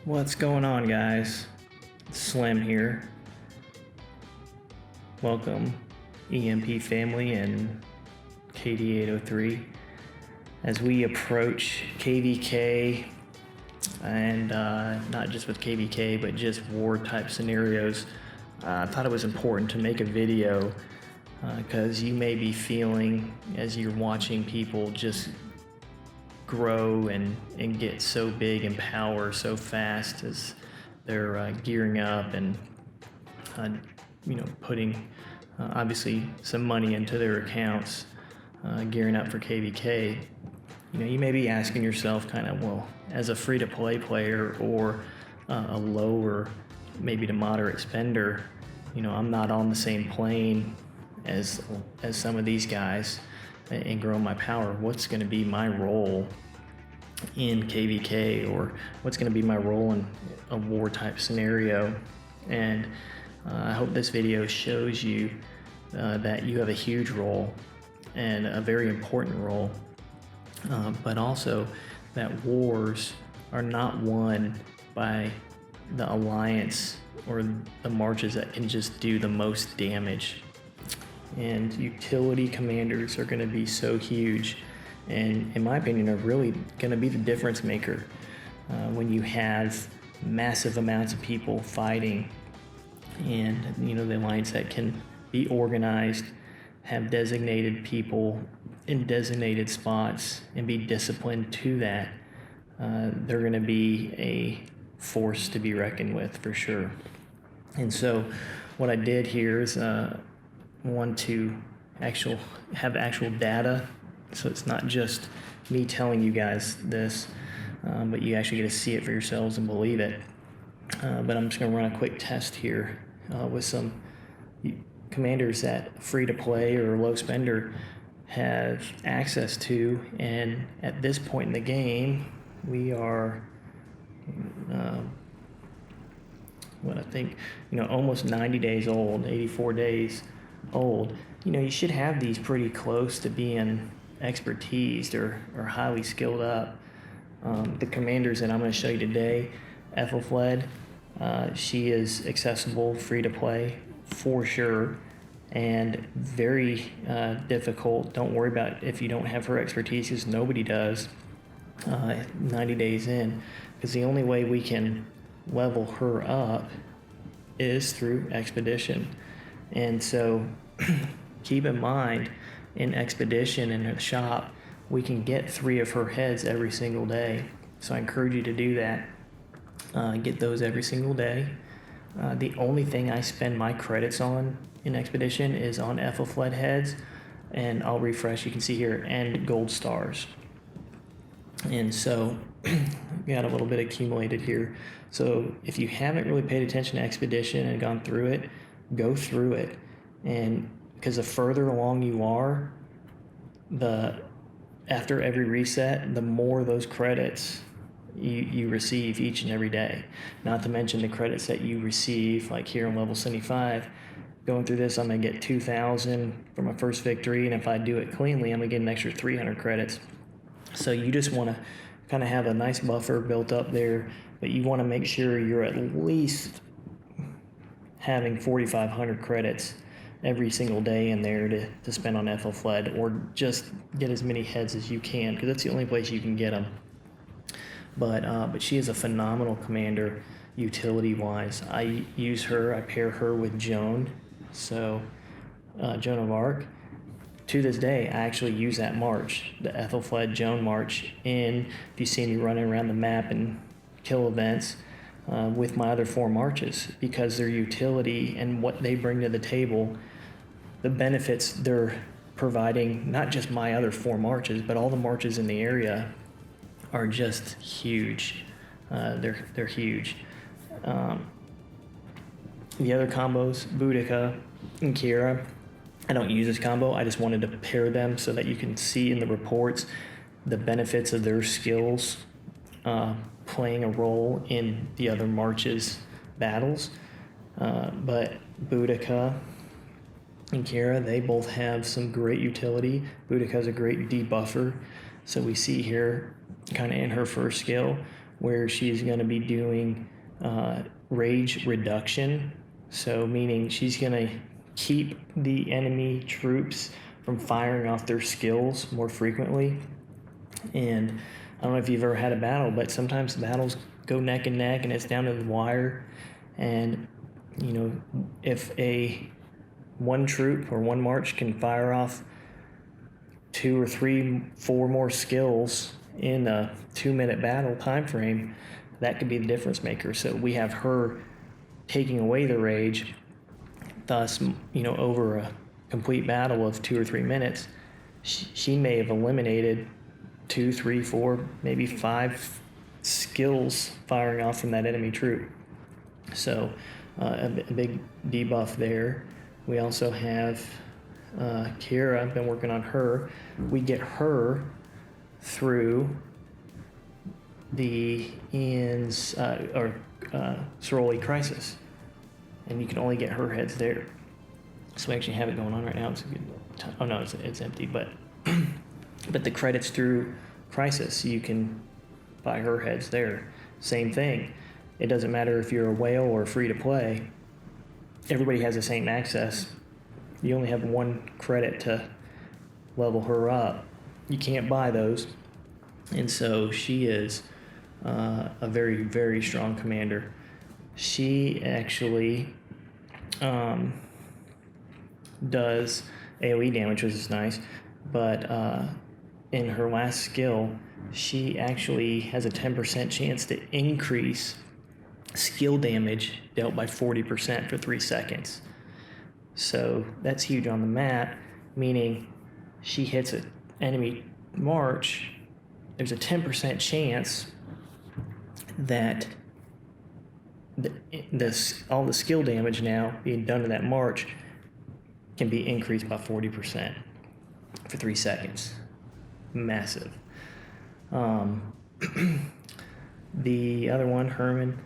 What's going on, guys? Slim here. Welcome, EMP family and KD803. As we approach KVK, and not just with KVK, but just war type scenarios, I thought it was important to make a video because you may be feeling, as you're watching people just grow and get so big in power so fast as they're gearing up and putting obviously some money into their accounts, gearing up for KVK. You may be asking yourself kind of, well, as a free-to-play player or a lower, maybe to moderate spender, I'm not on the same plane as some of these guys and grow my power. What's going to be my role in KVK, or what's going to be my role in a war type scenario? And I hope this video shows you that you have a huge role and a very important role, but also that wars are not won by the alliance or the marches that can just do the most damage. And utility commanders are going to be so huge, and in my opinion are really going to be the difference maker when you have massive amounts of people fighting, and the alliance that can be organized, have designated people in designated spots and be disciplined to that. They're going to be a force to be reckoned with for sure. And so what I did here is want to have actual data, so it's not just me telling you guys this, but you actually get to see it for yourselves and believe it. But I'm just going to run a quick test here with some commanders that free to play or low spender have access to, and at this point in the game we are almost 90 days old, 84 days old. You should have these pretty close to being expertised or highly skilled up. The commanders that I'm going to show you today, Ethelfled, she is accessible, free to play for sure, and very difficult. Don't worry about if you don't have her expertise, because nobody does 90 days in, because the only way we can level her up is through expedition. And so keep in mind, in expedition in the shop, we can get 3 of her heads every single day. So I encourage you to do that. Get those every single day. The only thing I spend my credits on in expedition is on Ethelfled heads, and I'll refresh, you can see here, and gold stars. And so we got a little bit accumulated here. So if you haven't really paid attention to expedition and gone through it, go through it. And because the further along you are, after every reset, the more those credits you receive each and every day. Not to mention the credits that you receive, like here on level 75. Going through this, I'm going to get 2,000 for my first victory, and if I do it cleanly, I'm going to get an extra 300 credits. So you just want to kind of have a nice buffer built up there, but you want to make sure you're at least having 4,500 credits every single day in there to spend on Ethelfled, or just get as many heads as you can, because that's the only place you can get them. But she is a phenomenal commander utility-wise. I use her, I pair her with Joan, so Joan of Arc. To this day, I actually use that march, the Ethelfled Joan march, if you see me running around the map and kill events, with my other 4 marches, because their utility and what they bring to the table, the benefits they're providing, not just my other 4 marches, but all the marches in the area are just huge. They're huge. The other combos, Boudica and Kira, I don't use this combo. I just wanted to pair them so that you can see in the reports the benefits of their skills playing a role in the other marches' battles. But Boudica and Kira, they both have some great utility. Boudica's a great debuffer. So we see here, kind of in her first skill, where she's going to be doing rage reduction. So meaning she's going to keep the enemy troops from firing off their skills more frequently. And I don't know if you've ever had a battle, but sometimes the battles go neck and neck and it's down to the wire. And, you know, if one troop or one march can fire off 2 or 3, 4 more skills in a 2-minute battle time frame, that could be the difference maker. So we have her taking away the rage, thus, you know, over a complete battle of 2 or 3 minutes, she may have eliminated 2, 3, 4, maybe 5 skills firing off from that enemy troop. So a big debuff there. We also have Kira. I've been working on her. We get her through the Ian's Soroli Crisis, and you can only get her heads there. So we actually have it going on right now. It's a good time. Oh no, it's empty, but but the credits through Crisis, you can buy her heads there. Same thing. It doesn't matter if you're a whale or free to play. Everybody has the same access. You only have 1 credit to level her up. You can't buy those. And so she is a very, very strong commander. She actually does AoE damage, which is nice, but in her last skill, she actually has a 10% chance to increase skill damage dealt by 40% for 3 seconds. So that's huge on the map, meaning she hits an enemy march, there's a 10% chance that all the skill damage now being done to that march can be increased by 40% for 3 seconds. Massive. The other one, Herman,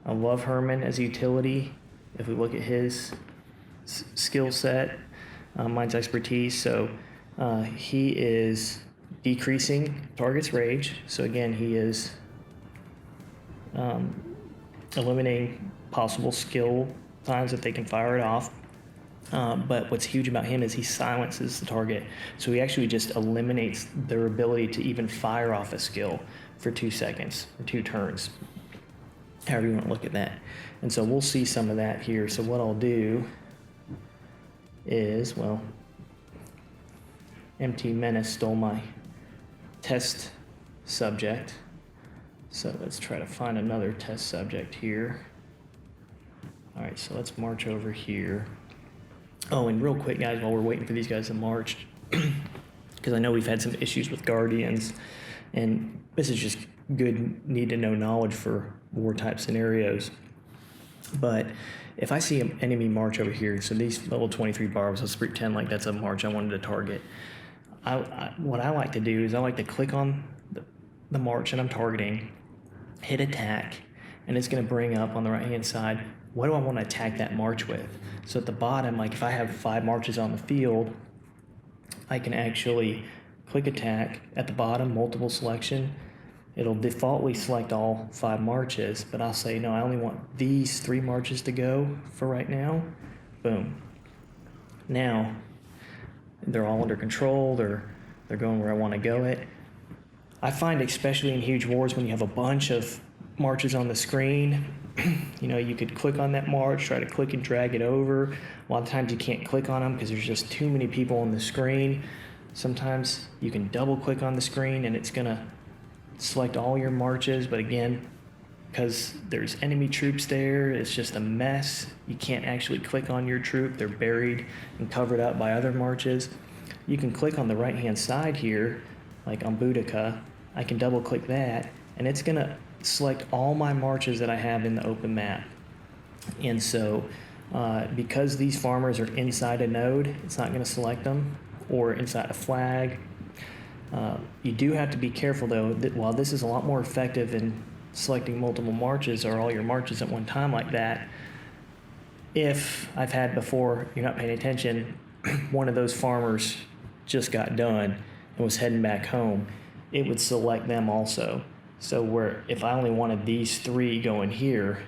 I love Herman as a utility. If we look at his skill set, mine's expertise, so he is decreasing target's rage. So again, he is eliminating possible skill times that they can fire it off. But what's huge about him is he silences the target. So he actually just eliminates their ability to even fire off a skill for 2 seconds or 2 turns, however you want to look at that. And so we'll see some of that here. So what I'll do is, well, MT Menace stole my test subject. So let's try to find another test subject here. All right, so let's march over here. Oh, and real quick, guys, while we're waiting for these guys to march, because I know we've had some issues with Guardians, and this is just good need-to-know knowledge for war-type scenarios. But if I see an enemy march over here, so these level 23 barbs, let's pretend like that's a march I wanted to target. What I like to do is I like to click on the march that I'm targeting, hit attack, and it's going to bring up on the right-hand side, what do I want to attack that march with? So at the bottom, like if I have 5 marches on the field, I can actually click attack. At the bottom, multiple selection. It'll defaultly select all 5 marches, but I'll say, no, I only want these 3 marches to go for right now. Boom. Now, they're all under control. They're going where I want to go it. I find especially in huge wars when you have a bunch of marches on the screen, you know, you could click on that march, try to click and drag it over. A lot of times you can't click on them because there's just too many people on the screen. Sometimes you can double click on the screen and it's gonna select all your marches, but again, because there's enemy troops there, it's just a mess. You can't actually click on your troop. They're buried and covered up by other marches. You can click on the right-hand side here, like on Boudica. I can double click that, and it's gonna select all my marches that I have in the open map. And so because these farmers are inside a node, it's not going to select them, or inside a flag. You do have to be careful though that while this is a lot more effective in selecting multiple marches or all your marches at one time like that, if I've had before, you're not paying attention, one of those farmers just got done and was heading back home, it would select them also. So where if I only wanted these 3 going here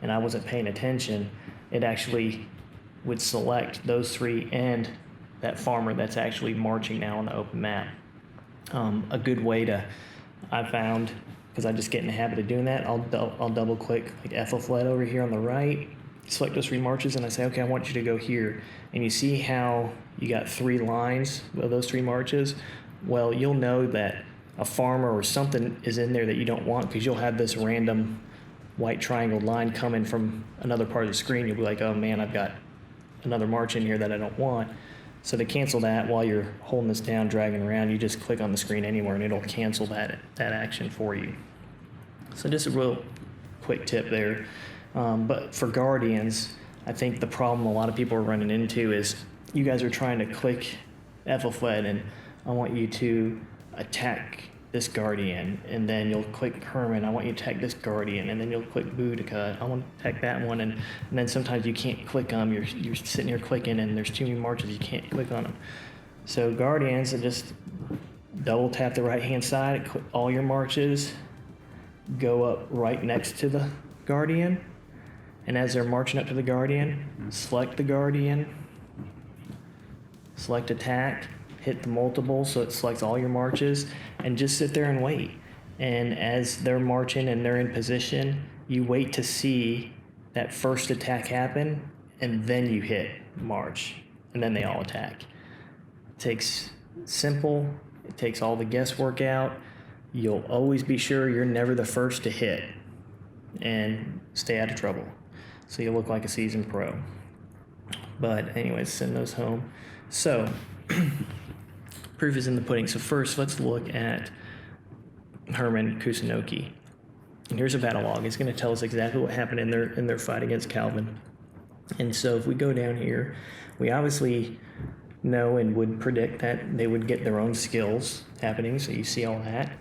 and I wasn't paying attention, it actually would select those 3 and that farmer that's actually marching now on the open map. A good way to, I found, because I just get in the habit of doing that, I'll double click like ethelflaed over here on the right, select those 3 marches, and I say, okay, I want you to go here. And you see how you got 3 lines of those 3 marches? Well, you'll know that a farmer or something is in there that you don't want, because you'll have this random white triangle line coming from another part of the screen. You'll be like, oh man, I've got another march in here that I don't want. So to cancel that, while you're holding this down, dragging around, you just click on the screen anywhere and it'll cancel that action for you. So just a real quick tip there. But for Guardians, I think the problem a lot of people are running into is you guys are trying to click ethelflaed and I want you to attack this Guardian, and then you'll click Herman, I want you to attack this Guardian, and then you'll click Boudica, I want to attack that one, and then sometimes you can't click them, you're sitting here clicking and there's too many marches, you can't click on them. So Guardians, just double tap the right hand side, click all your marches, go up right next to the Guardian, and as they're marching up to the Guardian, select the Guardian, select attack, hit the multiple so it selects all your marches, and just sit there and wait. And as they're marching and they're in position, you wait to see that first attack happen, and then you hit march, and then they all attack. It takes simple, it takes all the guesswork out. You'll always be sure you're never the first to hit, and stay out of trouble. So you look like a seasoned pro. But anyways, send those home. So proof is in the pudding. So first, let's look at Herman Kusunoki. And here's a battle log. It's going to tell us exactly what happened in their fight against Calvin. And so if we go down here, we obviously know and would predict that they would get their own skills happening. So you see all that.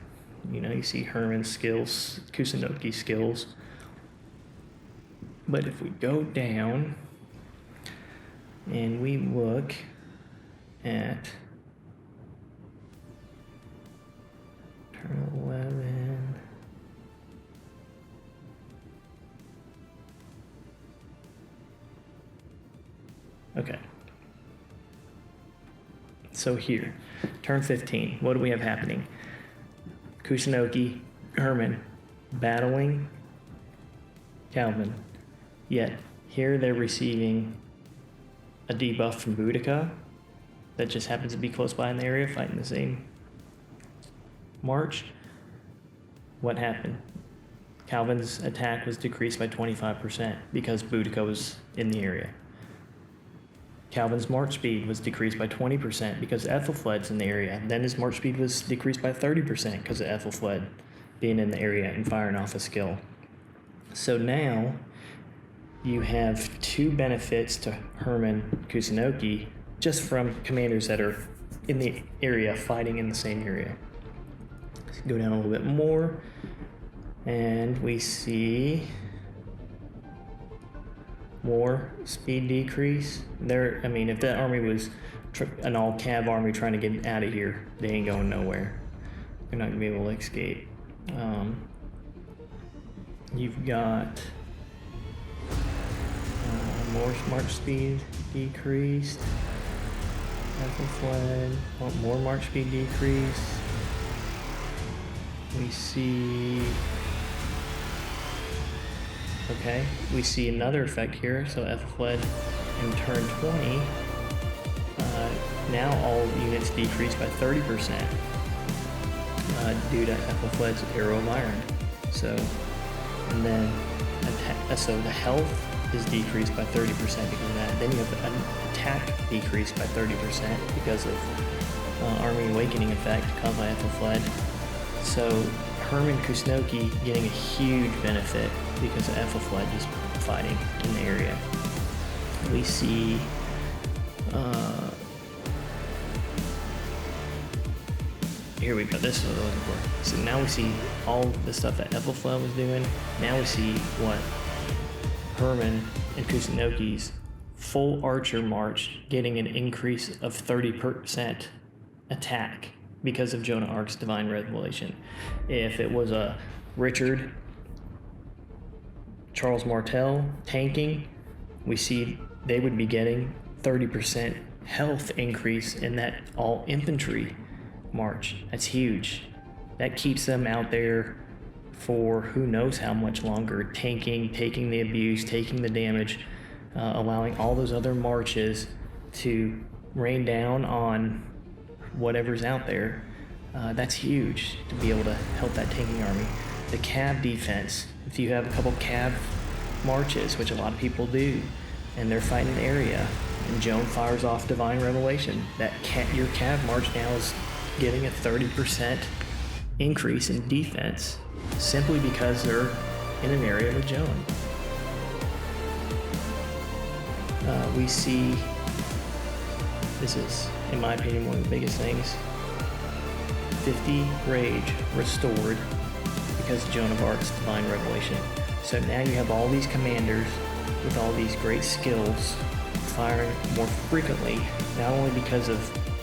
You see Herman's skills, Kusunoki skills. But if we go down and we look at turn 11. Okay. So here, turn 15. What do we have happening? Kusunoki, Herman, battling Calvin. Yet here they're receiving a debuff from Boudica that just happens to be close by in the area, fighting the same march. What happened? Calvin's attack was decreased by 25% because Boudica was in the area. Calvin's march speed was decreased by 20% because Ethelflaed's in the area. Then his march speed was decreased by 30% because of Ethelflaed being in the area and firing off a skill. So now you have 2 benefits to Herman Kusunoki just from commanders that are in the area fighting in the same area. Let's go down a little bit more and we see more speed decrease. If that army was an all-cav army trying to get out of here, they ain't going nowhere. They're not going to be able to escape. You've got more march speed decreased. Ethelflaed, more march speed decrease. We see another effect here. So Ethelflaed in turn 20, now all units decrease by 30% due to Ethelflaed's Arrow of Iron. So the health is decreased by 30% because of that. Then you have an attack decreased by 30% because of Army Awakening effect caused by Ethelflaed. So Herman Kusunoki getting a huge benefit because of Ethelflaed just fighting in the area. We see here we go, this is what we're looking for. So now we see all the stuff that Ethelflaed was doing. Now we see what Herman and Kusunoki's full archer march getting an increase of 30% attack because of Joan of Arc's divine revelation. If it was a Richard Charles Martel tanking, we see they would be getting 30% health increase in that all infantry march. That's huge. That keeps them out there for who knows how much longer, tanking, taking the abuse, taking the damage, allowing all those other marches to rain down on whatever's out there. That's huge to be able to help that tanking army. The cav defense, if you have a couple cav marches, which a lot of people do, and they're fighting an area, and Joan fires off divine revelation, your cav march now is getting a 30% increase in defense simply because they're in an area with Joan. We see, this is, in my opinion, one of the biggest things, 50 rage restored because of Joan of Arc's divine revelation. So now you have all these commanders with all these great skills firing more frequently, not only because of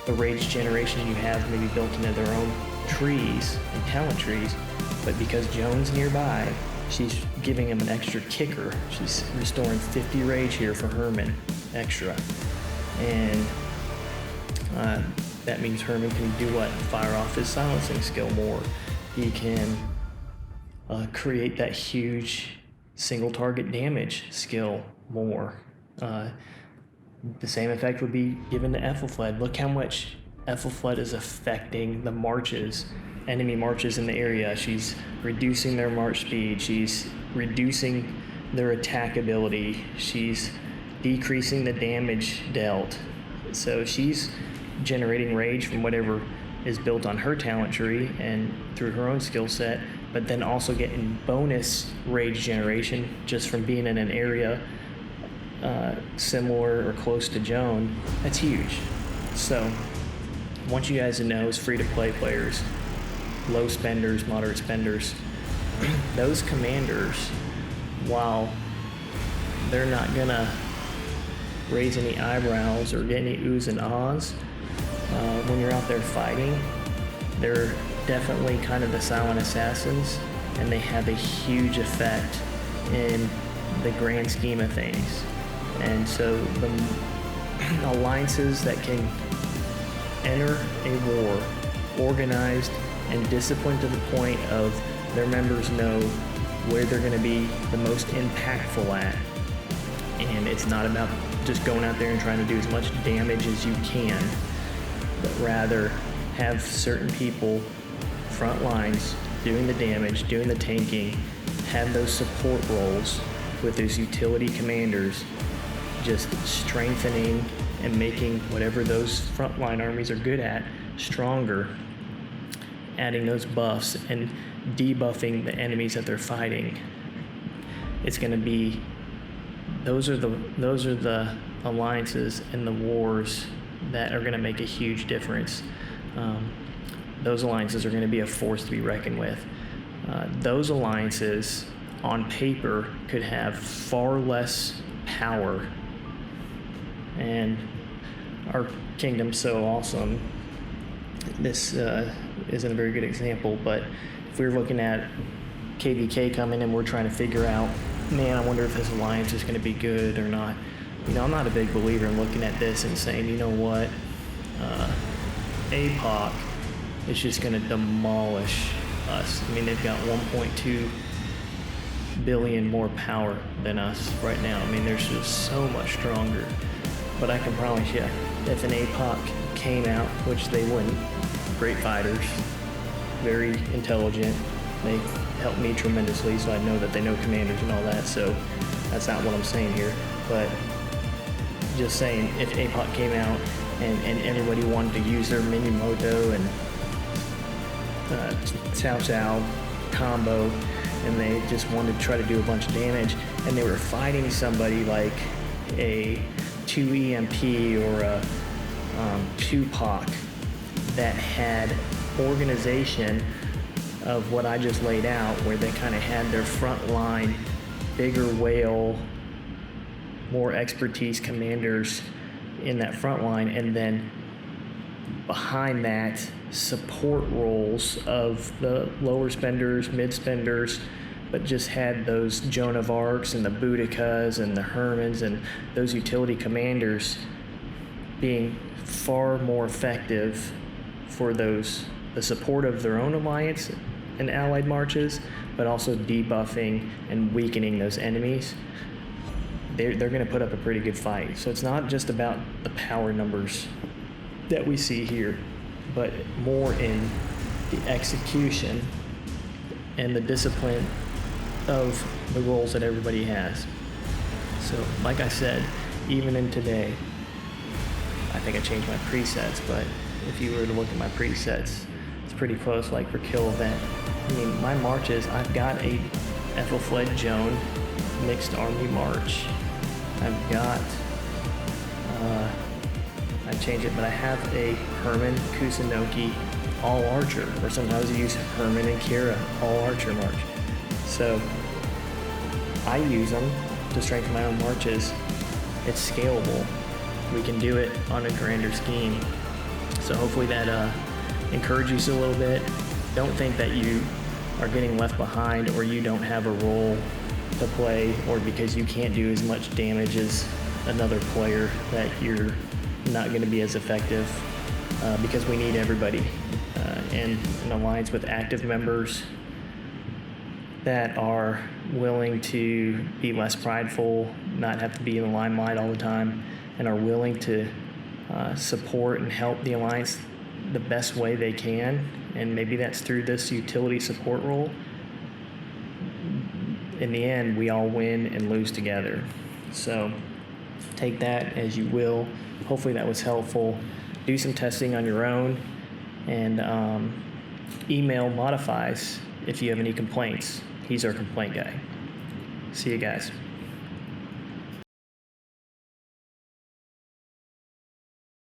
the rage generation you have maybe built into their own trees and talent trees, but because Joan's nearby, she's giving him an extra kicker. She's restoring 50 rage here for Herman extra. And that means Herman can do what? Fire off his silencing skill more. He can create that huge single target damage skill more. The same effect would be given to Ethelfled. Look how much Ethelfled is affecting the marches, enemy marches in the area. She's reducing their march speed. She's reducing their attack ability. She's decreasing the damage dealt. So she's generating rage from whatever is built on her talent tree and through her own skill set, but then also getting bonus rage generation just from being in an area similar or close to Joan. That's huge. So I want you guys to know, as free-to-play players, low spenders, moderate spenders, those commanders, while they're not gonna raise any eyebrows or get any oohs and ahs when you're out there fighting, they're definitely kind of the silent assassins, and they have a huge effect in the grand scheme of things. And so the alliances that can enter a war organized and disciplined to the point of their members know where they're going to be the most impactful at. And it's not about just going out there and trying to do as much damage as you can, but rather have certain people, front lines, doing the damage, doing the tanking, have those support roles with those utility commanders, just strengthening and making whatever those frontline armies are good at stronger, adding those buffs and debuffing the enemies that they're fighting. It's going to be, those are the alliances and the wars that are going to make a huge difference. Those alliances are going to be a force to be reckoned with. Those alliances on paper could have far less power, and our kingdom's so awesome. This isn't a very good example, but if we were looking at KVK coming and we're trying to figure out, man, I wonder if this alliance is going to be good or not. You know, I'm not a big believer in looking at this and saying, you know what, APOC is just going to demolish us. I mean, they've got 1.2 billion more power than us right now. I mean, they're just so much stronger. But I can promise you, if an APOC came out, which they wouldn't, great fighters, very intelligent, they help me tremendously, so I know that they know commanders and all that, so that's not what I'm saying here. But just saying, if APOC came out and everybody wanted to use their Minamoto and Cao Cao combo, and they just wanted to try to do a bunch of damage, and they were fighting somebody like a 2 EMP or a 2 POC that had organization of what I just laid out, where they kind of had their front line, bigger whale, more expertise commanders in that front line, and then behind that, support roles of the lower spenders, mid spenders, but just had those Joan of Arcs and the Boudikas and the Hermans and those utility commanders being far more effective for the support of their own alliance and allied marches, but also debuffing and weakening those enemies. They're going to put up a pretty good fight. So it's not just about the power numbers that we see here, but more in the execution and the discipline of the roles that everybody has. So like I said, even in today, I think I changed my presets, but if you were to look at my presets, it's pretty close. Like for kill event, I mean, my marches, I've got a Ethelfled Joan mixed army march. I've got I change it, but I have a Herman Kusunoki all archer, or sometimes I use Herman and Kira all archer march. So I use them to strengthen my own marches. It's scalable. We can do it on a grander scheme. So hopefully that encourages you a little bit. Don't think that you are getting left behind or you don't have a role to play, or because you can't do as much damage as another player that you're not going to be as effective, because we need everybody. And an alliance with active members that are willing to be less prideful, not have to be in the limelight all the time, and are willing to support and help the alliance the best way they can, and maybe that's through this utility support role. In the end, we all win and lose together. So take that as you will. Hopefully that was helpful. Do some testing on your own, and email Modifies if you have any complaints. He's our complaint guy. See you guys.